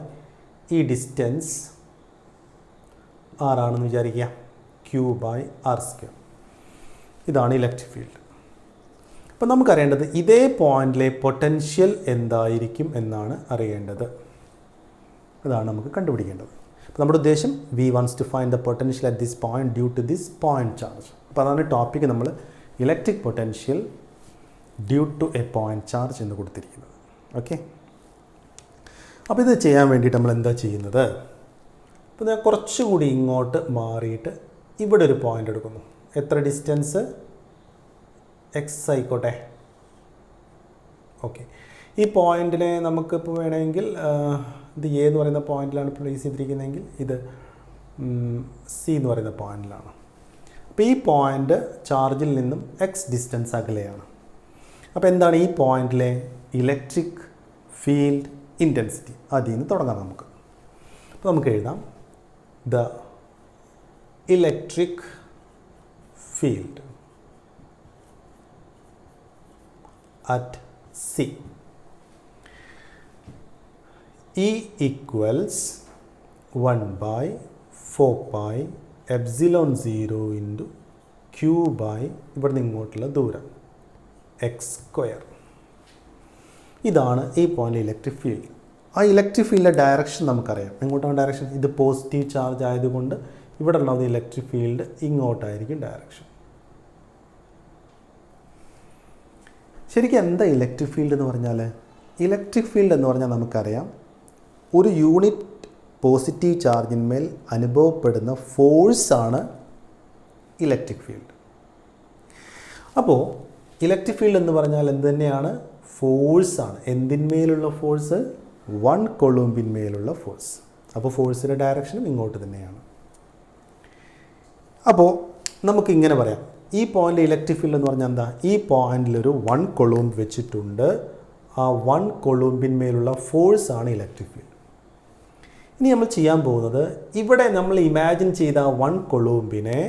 ഈ ഡിസ്റ്റൻസ് R ആണെന്ന് വിചാരിക്കുക. Q by R². ഇതാണ് ഇലക്ട്രിക് ഫീൽഡ്. അപ്പം നമുക്കറിയേണ്ടത് ഇതേ പോയിന്റിലെ പൊട്ടൻഷ്യൽ എന്തായിരിക്കും എന്നാണ് അറിയേണ്ടത്. അതാണ് നമുക്ക് കണ്ടുപിടിക്കേണ്ടത്. അപ്പോൾ നമ്മുടെ ഉദ്ദേശം we wants to find the potential at this point due to this point charge. അപ്പോൾ അതാണ് ടോപ്പിക്ക് നമ്മൾ electric potential due to a point charge എന്ന് കൊടുത്തിരിക്കുന്നത്. ഓക്കെ, അപ്പോൾ ഇത് ചെയ്യാൻ വേണ്ടിയിട്ട് നമ്മൾ എന്താ ചെയ്യുന്നത്? അപ്പോൾ ഞാൻ കുറച്ചുകൂടി ഇങ്ങോട്ട് മാറിയിട്ട് ഇവിടെ ഒരു പോയിൻ്റ് എടുക്കുന്നു. എത്ര ഡിസ്റ്റൻസ്? എക്സ് ആയിക്കോട്ടെ. ഓക്കെ, ഈ പോയിൻറ്റിനെ നമുക്കിപ്പോൾ വേണമെങ്കിൽ ഇത് എ എന്ന് പറയുന്ന പോയിന്റിലാണ് പ്ലേസ് ചെയ്തിരിക്കുന്നതെങ്കിൽ ഇത് സി എന്ന് പറയുന്ന പോയിന്റിലാണ്. അപ്പോൾ ഈ പോയിൻ്റ് ചാർജിൽ നിന്നും എക്സ് ഡിസ്റ്റൻസ് അകലെയാണ്. അപ്പോൾ എന്താണ് ഈ പോയിന്റിലെ ഇലക്ട്രിക് ഫീൽഡ് ഇൻറ്റൻസിറ്റി? അതിൽ നിന്ന് തുടങ്ങാം നമുക്ക്. അപ്പോൾ നമുക്ക് എഴുതാം the electric field at C E equals 1/4πε0 into Q by ഇവിടെ നിന്ന് ഇങ്ങോട്ടുള്ള ദൂരം x². ഇതാണ് ഈ പോയിൻ്റ് ഇലക്ട്രിക് ഫീൽഡ്. ആ ഇലക്ട്രിക് ഫീൽഡിൻ്റെ ഡയറക്ഷൻ നമുക്കറിയാം. എങ്ങോട്ടാണ് ഡയറക്ഷൻ? ഇത് പോസിറ്റീവ് ചാർജ് ആയതുകൊണ്ട് ഇവിടെ ഉള്ളത് ഇലക്ട്രിക് ഫീൽഡ് ഇങ്ങോട്ടായിരിക്കും ഡയറക്ഷൻ. ശരിക്കും എന്താ ഇലക്ട്രിക് ഫീൽഡ് എന്ന് പറഞ്ഞാൽ? ഇലക്ട്രിക് ഫീൽഡ് എന്ന് പറഞ്ഞാൽ നമുക്കറിയാം ഒരു യൂണിറ്റ് പോസിറ്റീവ് ചാർജിന്മേൽ അനുഭവപ്പെടുന്ന ഫോഴ്സാണ് ഇലക്ട്രിക് ഫീൽഡ്. അപ്പോൾ ഇലക്ട്രിക് ഫീൽഡ് എന്ന് പറഞ്ഞാൽ എന്ത് തന്നെയാണ്? ഫോഴ്സാണ്. എന്തിന്മേലുള്ള ഫോഴ്സ്? 1 കൊളംബിന്മേലുള്ള ഫോഴ്സ്. അപ്പോൾ ഫോഴ്സിൻ്റെ ഡയറക്ഷനും ഇങ്ങോട്ട് തന്നെയാണ്. അപ്പോൾ നമുക്കിങ്ങനെ പറയാം, ഈ പോയിൻ്റ് ഇലക്ട്രിക് ഫീൽഡ് എന്ന് പറഞ്ഞാൽ എന്താ? ഈ പോയിൻ്റിലൊരു 1 കൊളംബ് വെച്ചിട്ടുണ്ട്. ആ 1 കൊളംബിന്മേലുള്ള ഫോഴ്സാണ് ഇലക്ട്രിക് ഫീൽഡ്. ഇനി നമ്മൾ ചെയ്യാൻ പോകുന്നത്, ഇവിടെ നമ്മൾ ഇമാജിൻ ചെയ്ത 1 കൊളംബിനെ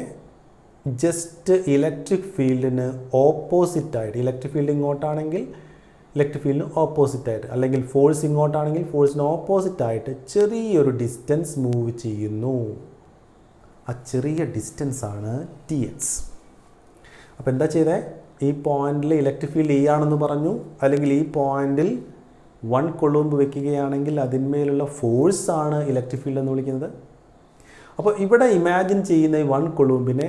ജസ്റ്റ് ഇലക്ട്രിക് ഫീൽഡിന് ഓപ്പോസിറ്റായിട്ട്, ഇലക്ട്രിക് ഫീൽഡ് ഇങ്ങോട്ടാണെങ്കിൽ ഇലക്ട്രിക് ഫീൽഡിന് ഓപ്പോസിറ്റായിട്ട്, അല്ലെങ്കിൽ ഫോഴ്സ് ഇങ്ങോട്ടാണെങ്കിൽ ഫോഴ്സിന് ഓപ്പോസിറ്റായിട്ട് ചെറിയൊരു ഡിസ്റ്റൻസ് മൂവ് ചെയ്യുന്നു. ആ ചെറിയ ഡിസ്റ്റൻസാണ് Tx. അപ്പോൾ എന്താ ചെയ്തേ? ഈ പോയിന്റിൽ ഇലക്ട്രിക് ഫീൽഡ് E ആണെന്ന് പറഞ്ഞു, അല്ലെങ്കിൽ ഈ പോയിന്റിൽ 1 കൊളംബ് വെക്കുകയാണെങ്കിൽ അതിന്മേലുള്ള ഫോഴ്സാണ് ഇലക്ട്രിക് ഫീൽഡ് എന്ന് വിളിക്കുന്നത്. അപ്പോൾ ഇവിടെ ഇമാജിൻ ചെയ്യുന്ന ഈ 1 കൊളംബിനെ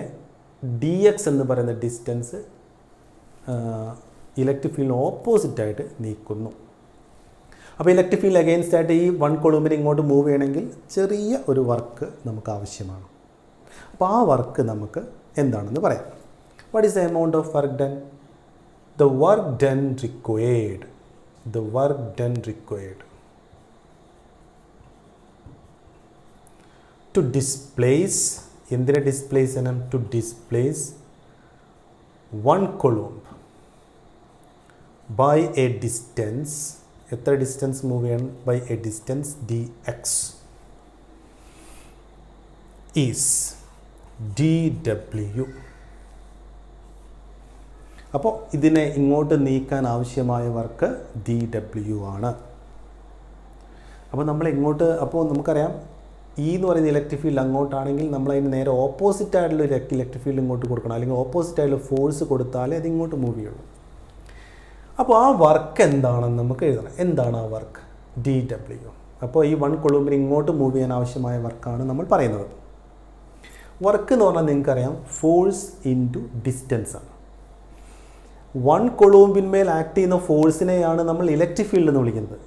dx എന്ന് പറയുന്ന ഡിസ്റ്റൻസ് ഇലക്ട്രിക് ഫീൽഡിന് ഓപ്പോസിറ്റായിട്ട് നീക്കുന്നു. അപ്പോൾ ഇലക്ട്രിക് ഫീൽഡ് അഗെയിൻസ്റ്റ് ആയിട്ട് ഈ 1 കൊളംബിനെ ഇങ്ങോട്ട് മൂവ് ചെയ്യണമെങ്കിൽ ചെറിയ ഒരു വർക്ക് നമുക്ക് ആവശ്യമാണ്. അപ്പോൾ ആ വർക്ക് നമുക്ക് എന്താണെന്ന് പറയാം. What is the amount of work done? The work done required. To displace, എന്തിനെ ഡിസ്പ്ലേസ് ചെയ്യണം? To displace 1 coulomb by a distance, എത്ര ഡിസ്റ്റൻസ് മൂവ് ചെയ്യണം? By a distance dx is dw. അപ്പോൾ ഇതിനെ ഇങ്ങോട്ട് നീക്കാൻ ആവശ്യമായ വർക്ക് dw ആണ്. അപ്പോൾ നമ്മൾ ഇങ്ങോട്ട്, അപ്പോൾ നമുക്കറിയാം E എന്ന് പറയുന്ന ഇലക്ട്രിക് ഫീൽഡ് അങ്ങോട്ടാണെങ്കിൽ നമ്മൾ അതിന് നേരെ ഓപ്പോസിറ്റ് ആയിട്ടുള്ള ഒരു ഇലക്ട്രിക് ഫീൽഡ് ഇങ്ങോട്ട് കൊടുക്കണം, അല്ലെങ്കിൽ ഓപ്പോസിറ്റ് ആയിട്ടുള്ള ഫോഴ്സ് കൊടുത്താലേ അത് ഇങ്ങോട്ട് മൂവ് ചെയ്യുള്ളൂ. അപ്പോൾ ആ വർക്ക് എന്താണെന്ന് നമുക്ക് എഴുതണം. എന്താണ് ആ വർക്ക്? dw. അപ്പോൾ ഈ 1 coulomb ഇങ്ങോട്ട് മൂവ് ചെയ്യാൻ ആവശ്യമായ വർക്കാണ് നമ്മൾ പറയുന്നത്. വർക്ക് എന്ന് പറഞ്ഞാൽ നിങ്ങൾക്കറിയാം ഫോഴ്സ് ഇൻറ്റു ഡിസ്റ്റൻസ് ആണ്. 1 coulomb ആക്ട് ചെയ്യുന്ന ഫോഴ്സിനെയാണ് നമ്മൾ ഇലക്ട്രിക് ഫീൽഡ് എന്ന് വിളിക്കുന്നത്.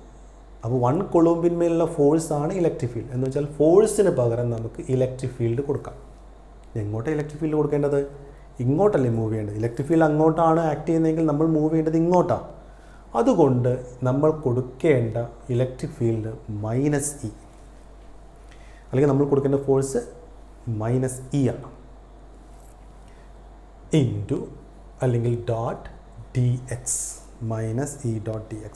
അപ്പോൾ 1 coulomb മേലുള്ള ഫോഴ്സാണ് ഇലക്ട്രിക് ഫീൽഡ്. എന്ന് വെച്ചാൽ ഫോഴ്സിന് പകരം നമുക്ക് ഇലക്ട്രിക് ഫീൽഡ് കൊടുക്കാം. എങ്ങോട്ടാണ് ഇലക്ട്രിക് ഫീൽഡ് കൊടുക്കേണ്ടത്? ഇങ്ങോട്ടല്ലേ മൂവ് ചെയ്യേണ്ടത്. ഇലക്ട്രിക് ഫീൽഡ് അങ്ങോട്ടാണ് ആക്ട് ചെയ്യുന്നതെങ്കിൽ നമ്മൾ മൂവ് ചെയ്യേണ്ടത് ഇങ്ങോട്ടാണ്. അതുകൊണ്ട് നമ്മൾ കൊടുക്കേണ്ട ഇലക്ട്രിക് ഫീൽഡ് -E, അല്ലെങ്കിൽ നമ്മൾ കൊടുക്കേണ്ട ഫോഴ്സ് -E ആണ്. ഇൻറ്റു അല്ലെങ്കിൽ dot dx, -E dot dx.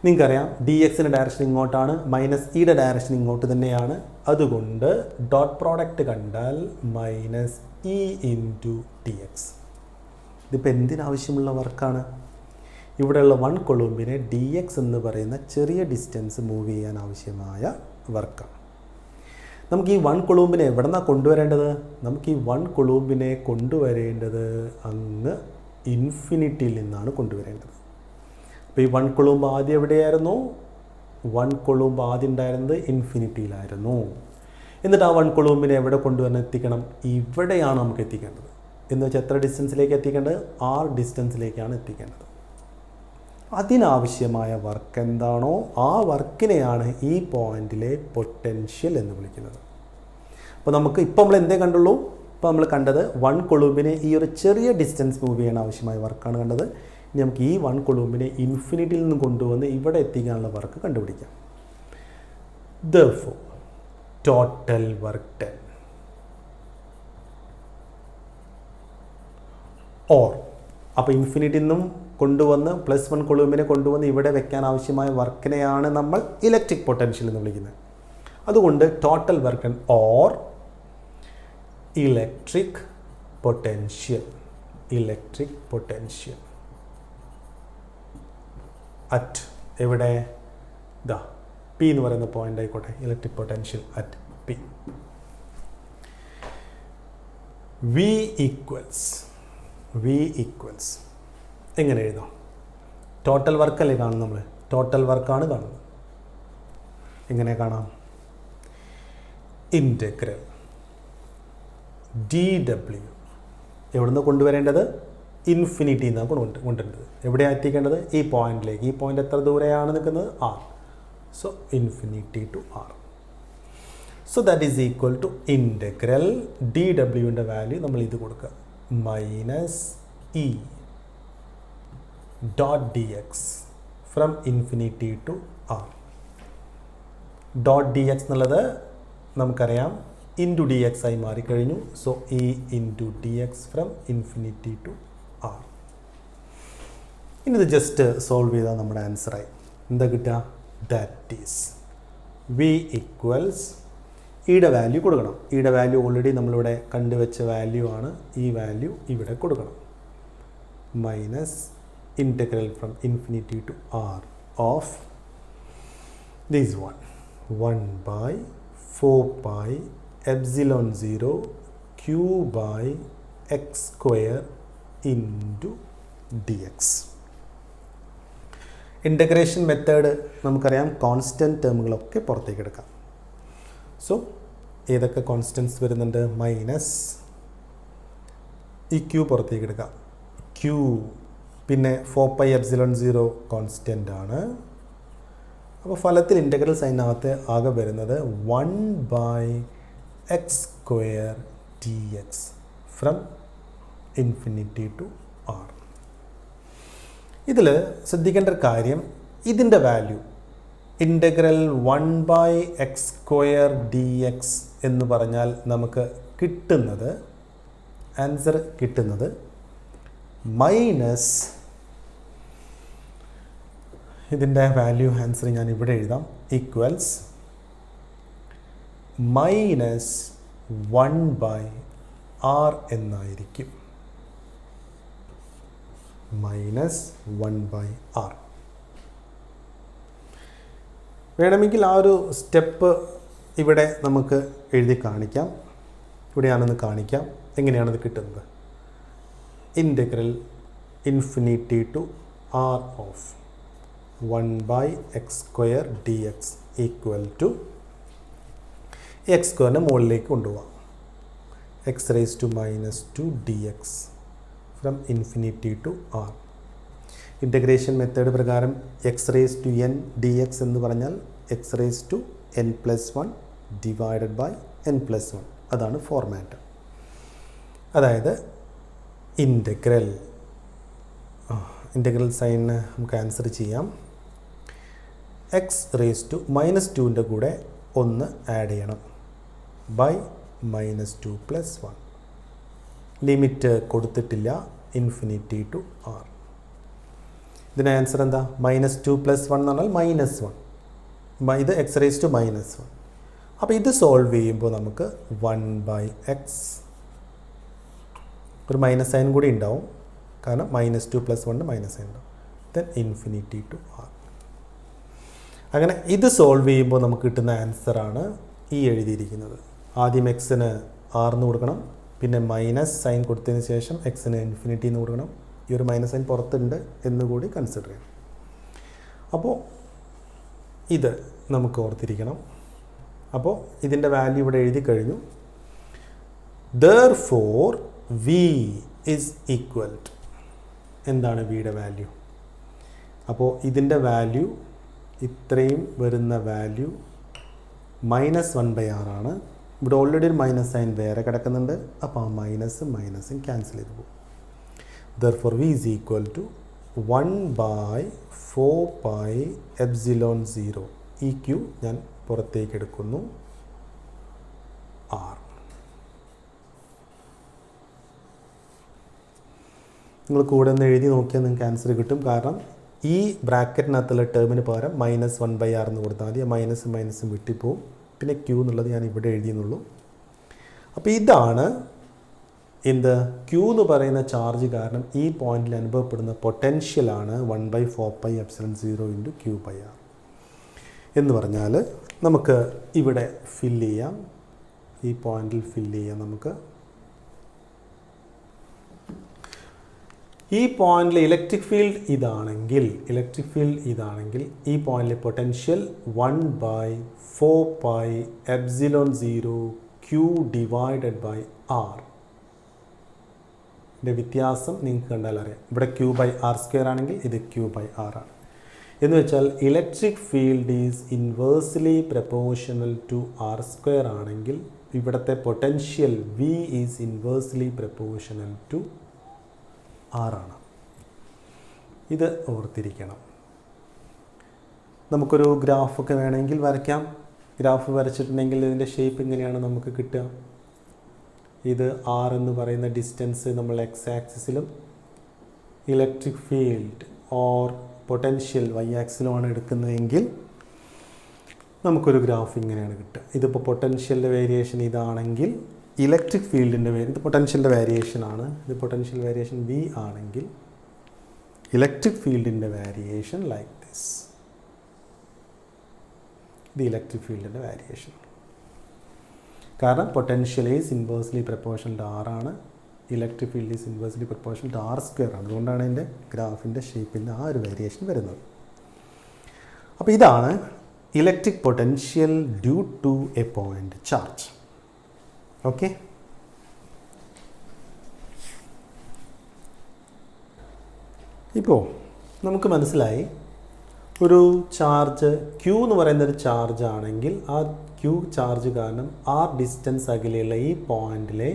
നിങ്ങൾക്കറിയാം dxൻ്റെ ഡയറക്ഷൻ ഇങ്ങോട്ടാണ്, -Eയുടെ ഡയറക്ഷൻ ഇങ്ങോട്ട് തന്നെയാണ്. അതുകൊണ്ട് ഡോട്ട് പ്രോഡക്റ്റ് കണ്ടാൽ -E ഇൻറ്റു dx. ഇതിപ്പോൾ എന്തിനാവശ്യമുള്ള വർക്കാണ്? ഇവിടെയുള്ള 1 coulomb dx എന്ന് പറയുന്ന ചെറിയ ഡിസ്റ്റൻസ് മൂവ് ചെയ്യാൻ ആവശ്യമായ വർക്കാണ്. നമുക്ക് ഈ 1 coulomb എവിടെ നിന്നാണ് കൊണ്ടുവരേണ്ടത്? നമുക്ക് ഈ 1 coulomb കൊണ്ടുവരേണ്ടത് അങ്ങ് ഇൻഫിനിറ്റിയിൽ നിന്നാണ് കൊണ്ടുവരേണ്ടത്. അപ്പോൾ ഈ 1 coulomb ആദ്യം എവിടെയായിരുന്നു? 1 coulomb ആദ്യം ഉണ്ടായിരുന്നത് ഇൻഫിനിറ്റിയിലായിരുന്നു. എന്നിട്ട് ആ 1 coulomb എവിടെ കൊണ്ടുവന്ന് എത്തിക്കണം? ഇവിടെയാണ് നമുക്ക് എത്തിക്കേണ്ടത്. എന്ന് വെച്ചാൽ എത്ര ഡിസ്റ്റൻസിലേക്ക് എത്തിക്കേണ്ടത്? r ഡിസ്റ്റൻസിലേക്കാണ് എത്തിക്കേണ്ടത്. അതിനാവശ്യമായ വർക്ക് എന്താണോ ആ വർക്കിനെയാണ് ഈ പോയിന്റിലെ പൊട്ടൻഷ്യൽ എന്ന് വിളിക്കുന്നത്. അപ്പോൾ നമുക്ക് ഇപ്പോൾ നമ്മൾ എന്തേ കണ്ടുള്ളൂ? ഇപ്പോൾ നമ്മൾ കണ്ടത് 1 coulomb ഈ ഒരു ചെറിയ ഡിസ്റ്റൻസ് മൂവ് ചെയ്യാൻ ആവശ്യമായ വർക്കാണ് കണ്ടത്. ഇനി നമുക്ക് ഈ 1 coulomb ഇൻഫിനിറ്റിയിൽ നിന്ന് കൊണ്ടുവന്ന് ഇവിടെ എത്തിക്കാനുള്ള വർക്ക് കണ്ടുപിടിക്കാം. Therefore, total work done or, അപ്പോൾ ഇൻഫിനിറ്റിയിൽ നിന്നും കൊണ്ടുവന്ന് +1 coulomb കൊണ്ടുവന്ന് ഇവിടെ വെക്കാൻ ആവശ്യമായ വർക്കിനെയാണ് നമ്മൾ ഇലക്ട്രിക് പൊട്ടൻഷ്യൽ എന്ന് വിളിക്കുന്നത്. അതുകൊണ്ട് total work done or electric potential, electric potential at എവിടെ? ദാ പി എന്ന് പറയുന്ന പോയിന്റ് ആയിക്കോട്ടെ, electric potential at P. V equals എങ്ങനെ എഴുതാം? ടോട്ടൽ വർക്കല്ലേ കാണുന്നത്, നമ്മൾ ടോട്ടൽ വർക്കാണ് കാണുന്നത്. എങ്ങനെ കാണാം? ഇൻ്റഗ്രൽ dw എവിടുന്ന് കൊണ്ടുവരേണ്ടത്? ഇൻഫിനിറ്റി എന്നാണ് കൊണ്ടുവരേണ്ടത്. എവിടെയാണ് എത്തിക്കേണ്ടത്? ഈ പോയിന്റിലേക്ക്. ഈ പോയിന്റ് എത്ര ദൂരെയാണ് നിൽക്കുന്നത്? r. So infinity to r. So that is equal to integral dwൻ്റെ വാല്യൂ നമ്മൾ ഇത് കൊടുക്കുക, -E dot dx from infinity to r. Dot dx എന്നുള്ളത് നമുക്കറിയാം ഇൻറ്റു dx ആയി മാറിക്കഴിഞ്ഞു. So E into dx from infinity to r. ഇനി ഇത് ജസ്റ്റ് സോൾവ് ചെയ്താൽ നമ്മുടെ ആൻസറായി. എന്താ കിട്ടുക? ദാറ്റ് ഈസ് വി ഈക്വൽസ് ഇയുടെ വാല്യൂ കൊടുക്കണം. ഇയുടെ വാല്യൂ ഓൾറെഡി നമ്മളിവിടെ കണ്ടുവച്ച വാല്യൂ ആണ്. ഈ വാല്യൂ ഇവിടെ കൊടുക്കണം. Minus integral from infinity to r of this 1/4πε0 q/x² into dx. Integration method നമുക്കറിയാം, കോൺസ്റ്റൻറ്റ് ടേമുകളൊക്കെ പുറത്തേക്ക് എടുക്കാം. സോ ഏതൊക്കെ കോൺസ്റ്റൻസ് വരുന്നുണ്ട്? മൈനസ് ഈ ക്യൂ പുറത്തേക്ക് എടുക്കാം, ക്യൂ. പിന്നെ 4πε0 കോൺസ്റ്റൻ്റ് ആണ്. അപ്പോൾ ഫലത്തിൽ ഇൻ്റഗ്രൽ സൈനകത്ത് ആകെ വരുന്നത് 1/x² dx from infinity to r. ഇതിൽ ശ്രദ്ധിക്കേണ്ട ഒരു കാര്യം, ഇതിൻ്റെ വാല്യൂ ഇൻ്റഗ്രൽ 1/x² dx എന്ന് പറഞ്ഞാൽ നമുക്ക് കിട്ടുന്നത് ആൻസർ കിട്ടുന്നത് മൈനസ്, ഇതിൻ്റെ വാല്യൂ ആൻസർ ഞാൻ ഇവിടെ എഴുതാം, ഈക്വൽസ് മൈനസ് 1/r എന്നായിരിക്കും. Minus 1/r. വേണമെങ്കിൽ ആ ഒരു സ്റ്റെപ്പ് ഇവിടെ നമുക്ക് എഴുതി കാണിക്കാം. ഇവിടെയാണെന്ന് കാണിക്കാം. എങ്ങനെയാണത് കിട്ടുന്നത്? Integral infinity to r of 1/x² dx equal to x² മുകളിലേക്ക് കൊണ്ടുപോകാം. x⁻² dx from infinity to r. Integration method പ്രകാരം x⁻n dx എന്ന് പറഞ്ഞാൽ x⁻n+1 ഡിവൈഡഡ് ബൈ n+1. അതാണ് ഫോർമാറ്റ്. അതായത് ഇൻ്റഗ്രൽ സൈനിന് നമുക്ക് ആൻസർ ചെയ്യാം. x⁻²ൻ്റെ കൂടെ 1 ആഡ് ചെയ്യണം ബൈ -2+1. ലിമിറ്റ് കൊടുത്തിട്ടില്ല, ഇൻഫിനിറ്റി ടു r. ഇതിന് ആൻസർ എന്താ? -2+1 എന്ന് പറഞ്ഞാൽ -1. ഇത് x⁻⁻1. അപ്പോൾ ഇത് സോൾവ് ചെയ്യുമ്പോൾ നമുക്ക് 1/x, ഒരു മൈനസ് സൈൻ കൂടി ഉണ്ടാവും, കാരണം -2+1 മൈനസ് സൈൻ ഉണ്ടാവും. Then infinity to r. അങ്ങനെ ഇത് സോൾവ് ചെയ്യുമ്പോൾ നമുക്ക് കിട്ടുന്ന ആൻസറാണ് ഈ എഴുതിയിരിക്കുന്നത്. ആദ്യം എക്സിന് r എന്ന് കൊടുക്കണം, പിന്നെ മൈനസ് സൈൻ കൊടുത്തതിന് ശേഷം എക്സിന് ഇൻഫിനിറ്റി എന്ന് കൊടുക്കണം. ഈ ഒരു മൈനസ് സൈൻ പുറത്തുണ്ട് എന്നുകൂടി കൺസിഡർ ചെയ്യണം. അപ്പോൾ ഇത് നമുക്ക് ഓർത്തിരിക്കണം. അപ്പോൾ ഇതിൻ്റെ വാല്യൂ ഇവിടെ എഴുതി കഴിഞ്ഞു. Therefore v is equal to, എന്താണ് വിയുടെ വാല്യൂ? അപ്പോൾ ഇതിൻ്റെ വാല്യൂ, ഇത്രയും വരുന്ന വാല്യൂ -1/r ആണ്. ഇവിടെ ഓൾറെഡി ഒരു മൈനസ് സൈൻ വേറെ കിടക്കുന്നുണ്ട്. അപ്പോൾ ആ മൈനസും ക്യാൻസൽ ചെയ്ത് പോകും. Therefore v is equal to 1/4πε0. ഈ ക്യൂ ഞാൻ പുറത്തേക്ക് എടുക്കുന്നു, r. നിങ്ങൾ കൂടെ ഒന്ന് എഴുതി നോക്കിയാൽ നിങ്ങൾക്ക് ആൻസർ കിട്ടും. കാരണം ഈ ബ്രാക്കറ്റിനകത്തുള്ള ടേമിന് പകരം -1/r എന്ന് കൊടുത്താൽ മതി. മൈനസും വിട്ടിപ്പോവും. പിന്നെ ക്യൂ എന്നുള്ളത് ഞാൻ ഇവിടെ എഴുതിയെന്നുള്ളൂ. അപ്പോൾ ഇതാണ് എന്ത്? ക്യൂ എന്ന് പറയുന്ന ചാർജ് കാരണം ഈ പോയിന്റിൽ അനുഭവപ്പെടുന്ന പൊട്ടൻഷ്യലാണ് 1/4πε0 × Q/r എന്ന് പറഞ്ഞാൽ നമുക്ക് ഇവിടെ ഫില്ല് ചെയ്യാം. ഈ പോയിന്റിൽ ഫില്ല് ചെയ്യാം. നമുക്ക് ഈ പോയിന്റിൽ ഇലക്ട്രിക് ഫീൽഡ് ഇതാണെങ്കിൽ ഈ പോയിന്റിലെ potential 1/4πε0 Q divided by r. ഇതിൻ്റെ വ്യത്യാസം നിങ്ങൾക്ക് കണ്ടാൽ അറിയാം. ഇവിടെ Q/r² ആണെങ്കിൽ ഇത് Q/r ആണ്. എന്ന് വെച്ചാൽ electric field is inversely proportional to r² ആണെങ്കിൽ ഇവിടുത്തെ potential V is inversely proportional to r ആണ്. ഇത് ഓർത്തിരിക്കണം. നമുക്കൊരു ഗ്രാഫൊക്കെ വേണമെങ്കിൽ വരയ്ക്കാം. ഗ്രാഫ് വരച്ചിട്ടുണ്ടെങ്കിൽ ഇതിൻ്റെ ഷേപ്പ് ഇങ്ങനെയാണ് നമുക്ക് കിട്ടുക. ഇത് r എന്ന് പറയുന്ന ഡിസ്റ്റൻസ് നമ്മൾ x ആക്സിസിലും electric field or potential y ആക്സിലുമാണ് എടുക്കുന്നതെങ്കിൽ നമുക്കൊരു ഗ്രാഫ് ഇങ്ങനെയാണ് കിട്ടുക. ഇതിപ്പോൾ പൊട്ടൻഷ്യലിൻ്റെ വേരിയേഷൻ ഇതാണെങ്കിൽ ഇലക്ട്രിക് ഫീൽഡിൻ്റെ ഇത് പൊട്ടൻഷ്യലിൻ്റെ വേരിയേഷൻ ആണ്. ഇത് പൊട്ടൻഷ്യൽ വേരിയേഷൻ v ആണെങ്കിൽ ഇലക്ട്രിക് ഫീൽഡിൻ്റെ വേരിയേഷൻ ലൈക്ക് ദിസ്. ഇത് ഇലക്ട്രിക് ഫീൽഡിൻ്റെ വേരിയേഷൻ. കാരണം potential is inversely proportional to r ആണ്, electric field is inversely proportional to r² ആണ്. അതുകൊണ്ടാണ് എൻ്റെ ഗ്രാഫിൻ്റെ ഷേപ്പിൽ ആ ഒരു വേരിയേഷൻ വരുന്നത്. അപ്പോൾ ഇതാണ് electric potential due to a point charge. Okay, ഇപ്പോൾ നമുക്ക് മനസ്സിലായി ഒരു ചാർജ് Q എന്ന് പറയുന്നൊരു ചാർജ് ആണെങ്കിൽ ആ Q ചാർജ് കാരണം r ഡിസ്റ്റൻസ് അകലെയുള്ള ഈ പോയിന്റിലെ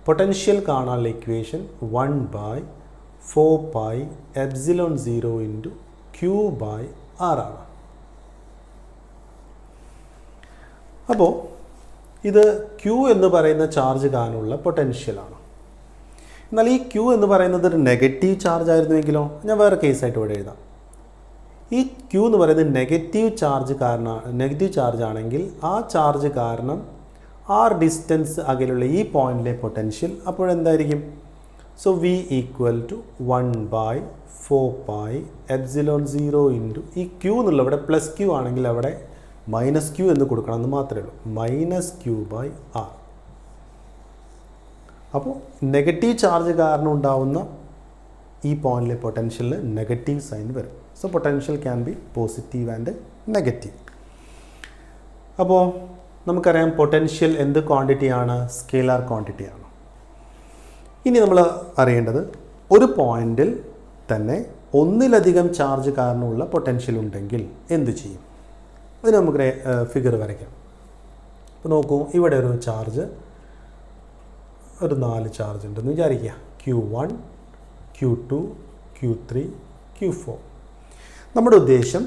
പൊട്ടൻഷ്യൽ കാണാനുള്ള ഇക്വേഷൻ 1/4πε0 × Q/r ആണ്. അപ്പോൾ ഇത് ക്യൂ എന്ന് പറയുന്ന ചാർജ് കാരണമുള്ള പൊട്ടൻഷ്യലാണ്. എന്നാൽ ഈ ക്യൂ എന്ന് പറയുന്നത് ഒരു നെഗറ്റീവ് ചാർജ് ആയിരുന്നുവെങ്കിലോ? ഞാൻ വേറെ കേസായിട്ട് ഇവിടെ എഴുതാം. ഈ ക്യൂ എന്ന് പറയുന്നത് നെഗറ്റീവ് ചാർജ് ആണെങ്കിൽ ആ ചാർജ് കാരണം ആർ ഡിസ്റ്റൻസ് അകലുള്ള ഈ പോയിന്റിലെ പൊട്ടൻഷ്യൽ അപ്പോഴെന്തായിരിക്കും? So V equal to 1/4πε0 into ഈ ക്യൂ എന്നുള്ള ഇവിടെ പ്ലസ് ക്യൂ ആണെങ്കിൽ അവിടെ മൈനസ് ക്യൂ എന്ന് കൊടുക്കണം എന്ന് മാത്രമേ ഉള്ളൂ. -q/r. അപ്പോൾ നെഗറ്റീവ് ചാർജ് കാരണം ഉണ്ടാവുന്ന ഈ പോയിന്റിലെ പൊട്ടൻഷ്യലിന് നെഗറ്റീവ് സൈൻ വരും. So potential can be positive and negative. അപ്പോൾ നമുക്കറിയാം പൊട്ടൻഷ്യൽ എന്ത് ക്വാണ്ടിറ്റിയാണ്? സ്കെയിലാർ ക്വാണ്ടിറ്റിയാണ്. ഇനി നമ്മൾ അറിയേണ്ടത് ഒരു പോയിന്റിൽ തന്നെ ഒന്നിലധികം ചാർജ് കാരണമുള്ള പൊട്ടൻഷ്യൽ ഉണ്ടെങ്കിൽ എന്ത് ചെയ്യും? അതിന് നമുക്ക് ഫിഗർ വരയ്ക്കാം. അപ്പോൾ നോക്കൂ, ഇവിടെ ഒരു ചാർജ്, ഒരു 4 ചാർജ് ഉണ്ടെന്ന് വിചാരിക്കുക. Q1, Q2, Q3, Q4. നമ്മുടെ ഉദ്ദേശം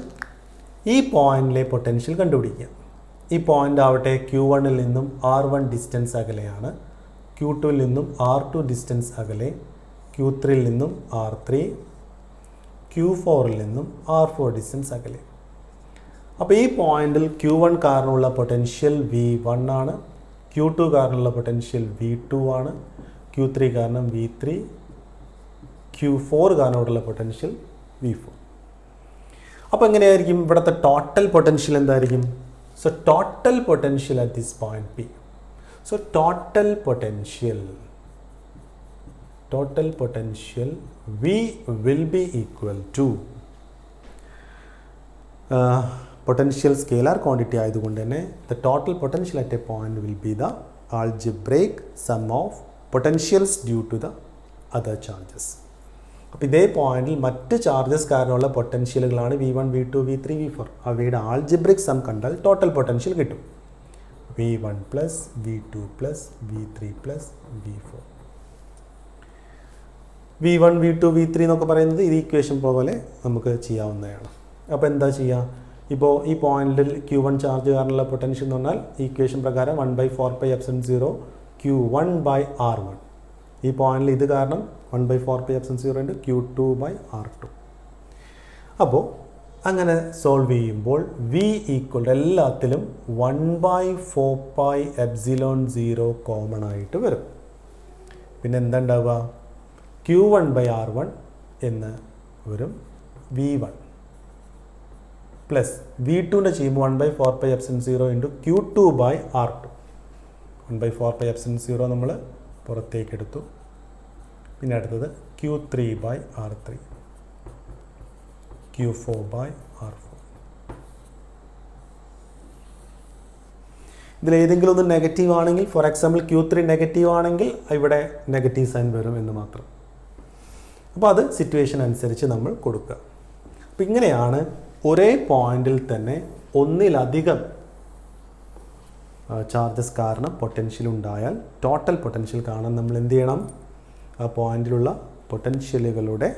ഈ പോയിന്റിലെ പൊട്ടൻഷ്യൽ കണ്ടുപിടിക്കുക. ഈ പോയിന്റ് ആവട്ടെ Q1ൽ നിന്നും R1 ഡിസ്റ്റൻസ് അകലെയാണ്, Q2ൽ നിന്നും R2 ഡിസ്റ്റൻസ് അകലെ, Q3ൽ നിന്നും R3, Q4ൽ നിന്നും R4 ഡിസ്റ്റൻസ് അകലെ. അപ്പോൾ ഈ പോയിന്റിൽ Q1 കാരണമുള്ള പൊട്ടൻഷ്യൽ V1 ആണ്, Q2 കാരണമുള്ള പൊട്ടൻഷ്യൽ V2 ആണ്, Q3 കാരണം V3, Q4 കാരണമുള്ള പൊട്ടൻഷ്യൽ V4. അപ്പോൾ എങ്ങനെയായിരിക്കും ഇവിടുത്തെ ടോട്ടൽ പൊട്ടൻഷ്യൽ എന്തായിരിക്കും? So total potential at this point P. So total potential V will be equal to potential scalar quantity ആയതുകൊണ്ട് തന്നെ the total potential at a point will be the algebraic sum of potentials due to the other charges. അപ്പോൾ ഇതേ പോയിന്റിൽ മറ്റ് charges കാരണമുള്ള പൊട്ടൻഷ്യലുകളാണ് V1, V2, V3, V4. അവയുടെ algebraic some കണ്ടാൽ total potential കിട്ടും. V1 plus V2 plus V3 plus V4. V1, V2, V3 എന്നൊക്കെ പറയുന്നത് ഇത് ഇക്വേഷൻ പോലെ നമുക്ക് ചെയ്യാവുന്നതാണ്. അപ്പോൾ എന്താ ചെയ്യുക? ഇപ്പോൾ ഈ പോയിന്റിൽ Q1 ചാർജ് കാരണമുള്ള പൊട്ടൻഷ്യൽ എന്ന് പറഞ്ഞാൽ ഇക്വേഷൻ പ്രകാരം 1/4πε0 Q1/R1. ഈ പോയിന്റിൽ ഇത് കാരണം 1/4πε0 × Q2/R2. അപ്പോൾ അങ്ങനെ സോൾവ് ചെയ്യുമ്പോൾ V ഈക്വൽ എല്ലാത്തിലും 1/4πε0 കോമൺ ആയിട്ട് വരും. പിന്നെ എന്താ ഉണ്ടാവുക? Q1/R1 എന്ന് വരും. V1 പ്ലസ് V2ൻ്റെ ചെയ്യുമ്പോൾ 1/4πε0 × Q2/R2. 1/4πε0 നമ്മൾ പുറത്തേക്ക് എടുത്തു. പിന്നെ അടുത്തത് Q3/R3, Q4/R4. ഇതിലേതെങ്കിലും ഒന്ന് നെഗറ്റീവ് ആണെങ്കിൽ, ഫോർ എക്സാമ്പിൾ Q3 നെഗറ്റീവ് ആണെങ്കിൽ ഇവിടെ നെഗറ്റീവ് സൈൻ വരും എന്ന് മാത്രം. അപ്പോൾ അത് സിറ്റുവേഷൻ അനുസരിച്ച് നമ്മൾ കൊടുക്കുക. അപ്പോൾ ഇങ്ങനെയാണ് ഒരേ പോയിന്റിൽ തന്നെ ഒന്നിലധികം ചാർജസ് കാരണം പൊട്ടൻഷ്യൽ ഉണ്ടായാൽ ടോട്ടൽ പൊട്ടൻഷ്യൽ കാണാൻ നമ്മൾ എന്ത് ചെയ്യണം? ആ പോയിന്റിലുള്ള പൊട്ടൻഷ്യലുകളുടെ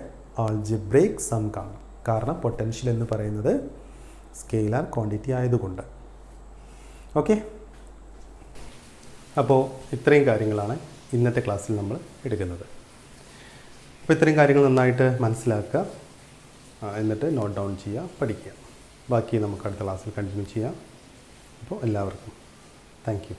ആൾജിബ്രൈക് സം കാണണം. കാരണം പൊട്ടൻഷ്യൽ എന്ന് പറയുന്നത് സ്കെയിലാർ ക്വാണ്ടിറ്റി ആയതുകൊണ്ട്. ഓക്കെ, അപ്പോൾ ഇത്രയും കാര്യങ്ങളാണ് ഇന്നത്തെ ക്ലാസ്സിൽ നമ്മൾ എടുക്കുന്നത്. അപ്പോൾ ഇത്രയും കാര്യങ്ങൾ നന്നായിട്ട് മനസ്സിലാക്കുക, എന്നിട്ട് നോട്ട് ഡൗൺ ചെയ്യുക, പഠിക്കുക. ബാക്കി നമുക്ക് അടുത്ത ക്ലാസ്സിൽ കണ്ടിന്യൂ ചെയ്യാം. അപ്പോൾ എല്ലാവർക്കും താങ്ക് യു.